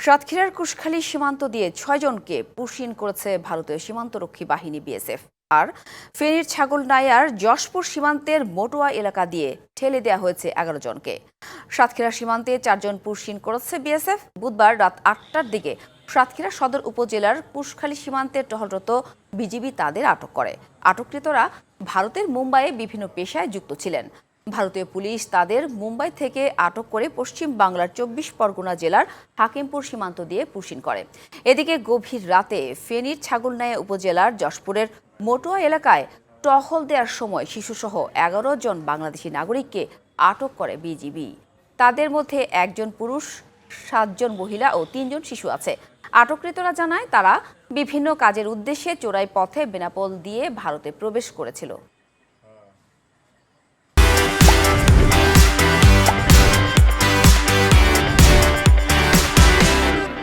সাতক্ষীরার কুশখালী সীমান্ত দিয়ে ৬ জনকে পুশিন করেছে ভারতীয় সীমান্তরক্ষী বাহিনী বিএসএফ। আর ফেনীর ছাগলনাইয়ার যশপুর সীমান্তের মটুয়া এলাকা দিয়ে ঠেলে দেওয়া হয়েছে ১১ জনকে। সাতক্ষীরা সীমান্তে ৪ জন পুশিন করেছে বিএসএফ। বুধবার রাত ৮টার দিকে সাতক্ষীরা সদর উপজেলার কুশখালী সীমান্তে টহলরত বিজিবি তাদের আটক করে। আটককৃতরা ভারতের মুম্বাইয়ে বিভিন্ন পেশায় যুক্ত ছিলেন। ভারতীয় পুলিশ তাদের মুম্বাই থেকে আটক করে পশ্চিম বাংলার ২৪ পরগনা জেলার হাকিমপুর সীমান্ত দিয়ে পুশিন করে। এদিকে গভীর রাতে ফেনীর ছাগলনাইয়া উপজেলার যশপুরের মটুয়া এলাকায় টহল দেওয়ার সময় শিশুসহ ১১ জন বাংলাদেশি নাগরিককে আটক করে বিজিবি। তাদের মধ্যে ১ জন পুরুষ, ৭ জন মহিলা ও ৩ জন শিশু আছে। আটককৃতরা জানায় তারা বিভিন্ন কাজের উদ্দেশ্যে চোরাই পথে বেনাপোল দিয়ে ভারতে প্রবেশ করেছিল।